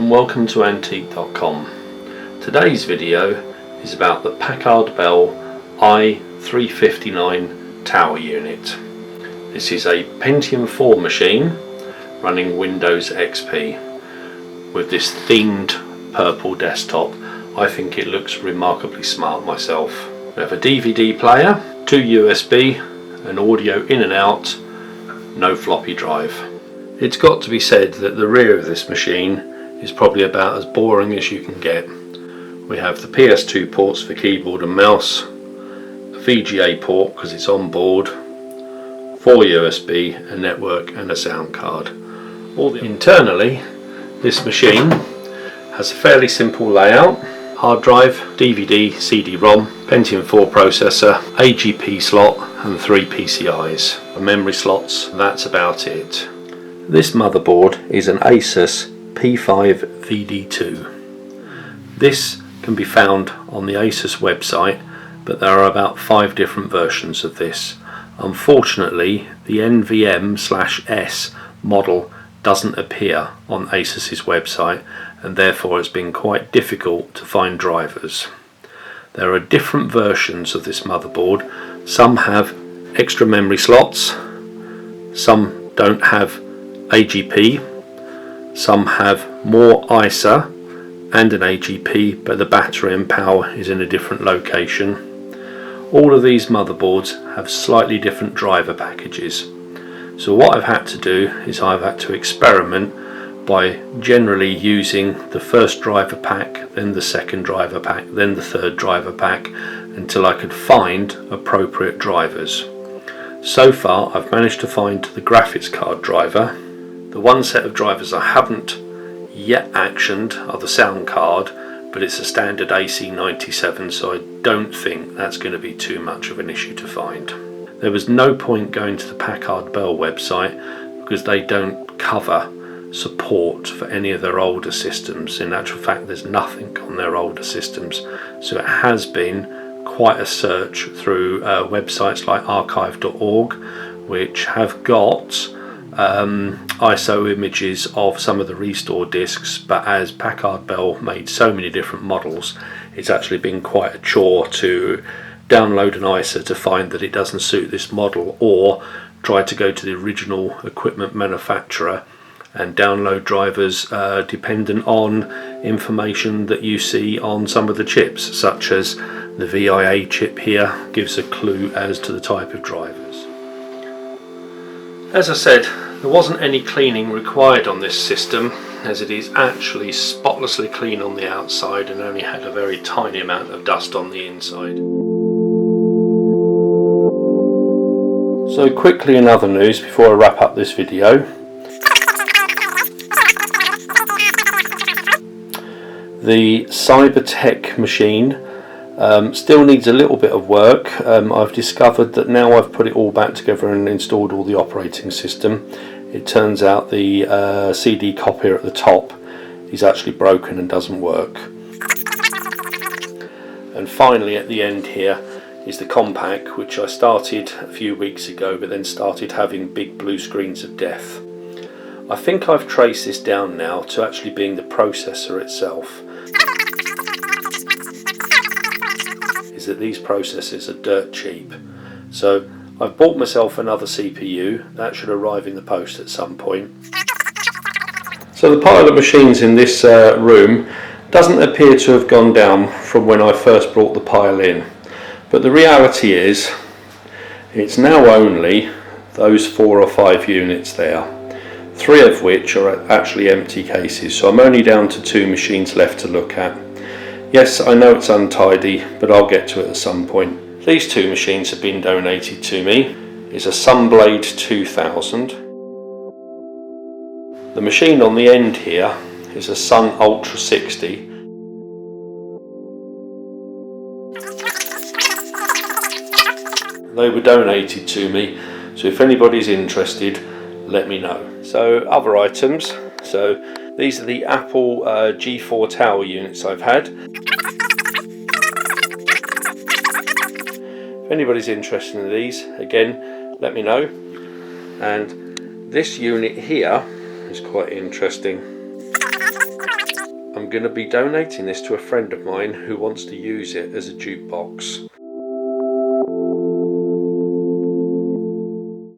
and welcome to Antique.com. Today's video is about the Packard Bell i359 tower unit. This is a Pentium 4 machine running Windows XP with this themed purple desktop. I think it looks remarkably smart myself. We have a DVD player, 2 USB, an audio in and out, no floppy drive. It's got to be said that the rear of this machine is probably about as boring as you can get. We have the PS2 ports for keyboard and mouse, a VGA port because it's on board, 4 USB, a network and a sound card. Internally, this machine has a fairly simple layout: hard drive, DVD, CD-ROM, Pentium 4 processor, AGP slot and 3 PCIs. For memory slots, that's about it. This motherboard is an Asus P5 VD2. This can be found on the Asus website, but there are about 5 different versions of this. Unfortunately, the NVM/S model doesn't appear on Asus's website, and therefore it's been quite difficult to find drivers. There are different versions of this motherboard. Some have extra memory slots, some don't have AGP, some have more ISA and an AGP, but the battery and power is in a different location. All of these motherboards have slightly different driver packages. So what I've had to do is I've had to experiment by generally using the first driver pack, then the second driver pack, then the third driver pack, until I could find appropriate drivers. So far I've managed to find the graphics card driver. The one set of drivers I haven't yet actioned are the sound card, but it's a standard AC97, so I don't think that's going to be too much of an issue to find. There was no point going to the Packard Bell website because they don't cover support for any of their older systems. In actual fact, there's nothing on their older systems, so it has been quite a search through websites like archive.org, which have got ISO images of some of the restore discs, but as Packard Bell made so many different models, it's actually been quite a chore to download an ISA to find that it doesn't suit this model, or try to go to the original equipment manufacturer and download drivers dependent on information that you see on some of the chips, such as the VIA chip here gives a clue as to the type of drivers. As I said, there wasn't any cleaning required on this system, as it is actually spotlessly clean on the outside and only had a very tiny amount of dust on the inside. So quickly, in other news before I wrap up this video, the Cybertech machine still needs a little bit of work. I've discovered that now I've put it all back together and installed all the operating system, it turns out the CD copier at the top is actually broken and doesn't work. And finally, at the end here is the Compaq, which I started a few weeks ago, but then started having big blue screens of death. I think I've traced this down now to actually being the processor itself. Is that these processors are dirt cheap. So I've bought myself another CPU. That should arrive in the post at some point. So the pile of machines in this room doesn't appear to have gone down from when I first brought the pile in. But the reality is, it's now only those 4 or 5 units there, 3 of which are actually empty cases, so I'm only down to 2 machines left to look at. Yes, I know it's untidy, but I'll get to it at some point. These 2 machines have been donated to me. It's a Sunblade 2000. The machine on the end here is a Sun Ultra 60. They were donated to me, so if anybody's interested, let me know. So other items, so these are the Apple G4 tower units I've had. If anybody's interested in these, again, let me know. And this unit here is quite interesting. I'm going to be donating this to a friend of mine who wants to use it as a jukebox.